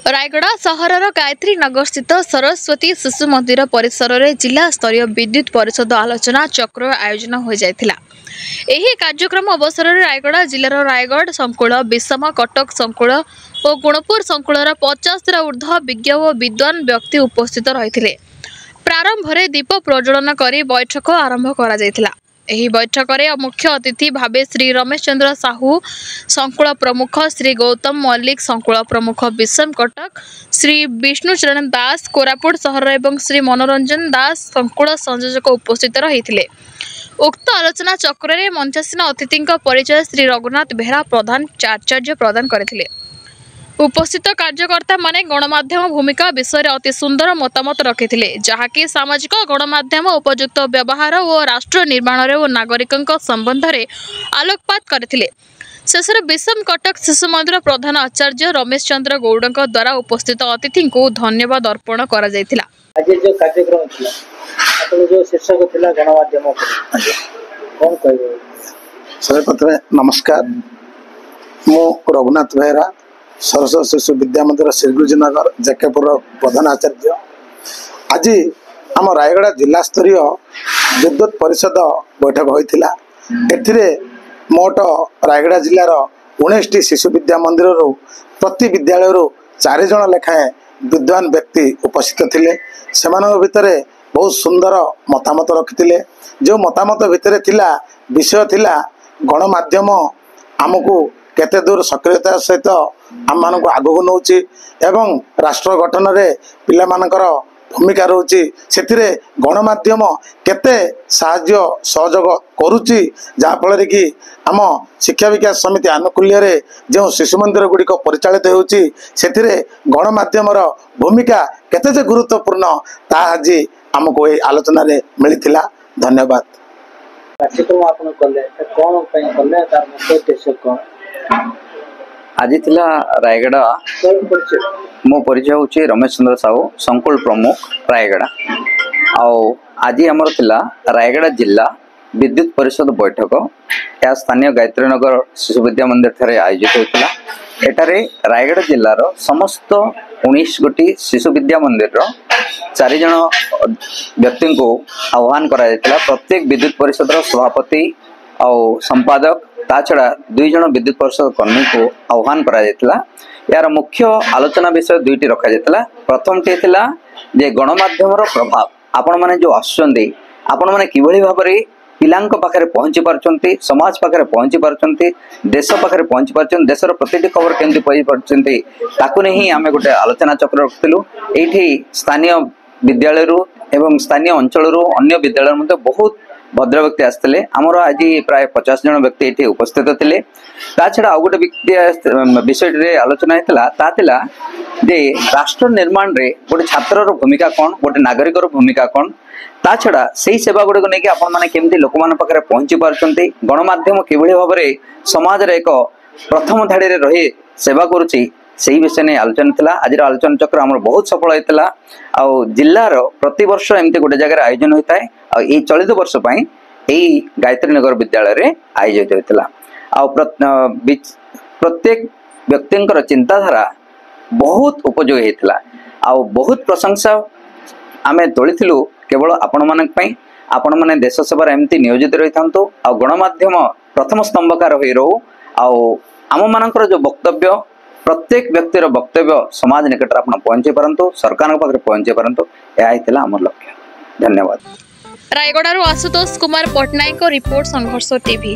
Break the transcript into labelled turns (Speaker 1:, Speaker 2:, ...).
Speaker 1: रायगड़ा सहरर गायत्री नगर स्थित सरस्वती शिशु मंदिर परिसर में जिला स्तरीय विद्युत परिषद आलोचना चक्र आयोजन हो जाइथिला। एही कार्यक्रम अवसर में रायगड़ा जिलार रायगढ़ संकुल, विषम, कटक संकुल और गुणपुर संकुलर 50 ऊर्ध्व विज्ञ और विद्वान व्यक्ति उपस्थित रही। प्रारंभ में दीप प्रज्वलन कर बैठक आरंभ करा जाइथिला। एही बैठक में मुख्य अतिथि भावे श्री रमेश चंद्र साहू संकुल प्रमुख, श्री गौतम मल्लिक संकुल प्रमुख विषम कटक, श्री विष्णुचरण दास कोरापुट सहर एवं श्री मनोरंजन दास संकुल संयोजक उपस्थित रही। उक्त आलोचना चक्र में मंचासीन अतिथि परिचय श्री रघुनाथ बेहरा प्रधान आचार्य प्रदान करथिले। उपस्थित कार्यकर्ता माने गणमाध्यम भूमिका विषय अति सुंदर मतामत रखिथिले, जहाँकि सामाजिक गणमाध्यम उपयुक्त व्यवहार और राष्ट्र निर्माण और नागरिकों संबंध में आलोकपात करथिले। शेष विषम कटक शिशु मंदिर प्रधान आचार्य रमेश चंद्र गौड़ द्वारा उपस्थित अतिथि को धन्यवाद अर्पण करा जायथिला।
Speaker 2: आज जो कार्यक्रम थिला आपण जो शीर्षक थिला गणमाध्यम कोन कहबो?
Speaker 3: सर्वप्रथम नमस्कार, मो रघुनाथ बेहरा सरस्वती शिशु विद्या मंदिर श्रीगुरुजीनगर जकेपुर प्रधान आचार्य। आज आम रायगड़ा जिला स्तरीय विद्युत परिषद बैठक होइथिला। एथिरे मोट रायगड़ा जिलार 19टी शिशु विद्या मंदिर प्रति विद्यालय 4 जन लेखाएं विद्वान व्यक्ति उपस्थित थिले। सेमानक भितरे बहुत सुंदर मतामत रखिथिले। जो मतामत भितरे थिला विषय थिला गणमाध्यम आमको केते दूर सक्रियता सहित आम मानक आगक नौची एवं राष्ट्र गठन रे पिला मानकर भूमिका रोची, सेथिरे गणमाध्यम केते साहाय्य सहयोग करुची, जहा फल कि आम शिक्षा विकास समिति आनुकूल्य रे जो शिशु मंदिर गुड़िक परिचालित होउची सेथिरे गणमाध्यम भूमिका केते जे गुरुत्वपूर्ण ता आज आमको ये आलोचना रे मिलिथिला। धन्यवाद।
Speaker 2: कार्यक्रम आपण कले कोन पय कले तार मुख्य उद्देश्य कोन?
Speaker 4: आज थिला रायगड़ा मो परिचय होची रमेश चंद्र साहू संकुल प्रमुख रायगड़ा। आउ आज आमर थिला रायगड़ा जिला विद्युत परिषद बैठक या स्थानीय गायत्री नगर शिशु विद्या मंदिर ठारे आयोजित होता। एटारे रायगड़ा जिलार समस्त 19 गोटी शिशु विद्या मंदिर 4 जन व्यक्ति को आह्वान करा जायतिला। प्रत्येक विद्युत परिषद सभापति और संपादक ता छड़ा 2 जन विद्युत परिषद कर्मी को आह्वान करा जायतिला। यार मुख्य आलोचना विषय 2टी रखा जायतिला। प्रथम टे थिला जे गणमाध्यम प्रभाव आपण माने जो आसुचंदी आपण माने किभଳି भाबरे पिलांक पाखरे पहुंची पारचंती, समाज पाखरे पहुंची पारचंती, देश पाखरे पहुंची पारचंती, देशर प्रतिटी खबर केमती पहुंची पारचंती ताकू नहीं आमे गोटे आलोचना चक्र रखथिलु। एठी स्थानीय विद्यालय एवं स्थानीय अंचल अन्य विद्यालय मध्य बहुत भद्र व्यक्ति आसते। आमर आज प्राय 50 जन व्यक्ति ये उपस्थित थे। छड़ा आउ गोटे विषय आलोचना होता जे राष्ट्र निर्माण रे गोटे छात्र भूमिका कौन, गोटे नागरिक भूमिका कौन, ता छड़ा से सेवा गुड़िक नहीं आपण मैंने केमती लोक मान पाखे पहुंची पार्टी, गणमाध्यम किभଳି भाव में समाज रे एक प्रथम धाड़ी रे रही सेवा करुच्ची से विषय नहीं आलोचना थिला। आज आलोचना चक्र आम बहुत सफल होता। आउ जिलार प्रति वर्ष एमती गोटे जगह आयोजन होता है। ये चलित वर्ष यही गायत्री नगर विद्यालय रे आयोजित होता। प्रत्येक व्यक्ति चिंताधारा बहुत उपयोगी होता। आउ बहुत प्रशंसा आमे तोलिथिलु केवल आपण मानक पई। आपण माने देश सेवा एमती नियोजित रही था। आ गणमाध्यम प्रथम स्तंभकार हो रहू। आउ आम मानकर जो वक्तव्य प्रत्येक व्यक्तिर वक्तव्य समाज निकट आपण पहुंचे पारंतु, सरकार पाखरे पहुंचे पारंतु, यह हितला हमर लक्ष्य। धन्यवाद।
Speaker 1: रायगड़ारू आशुतोष कुमार पटनायक रिपोर्ट संघर्ष टीवी।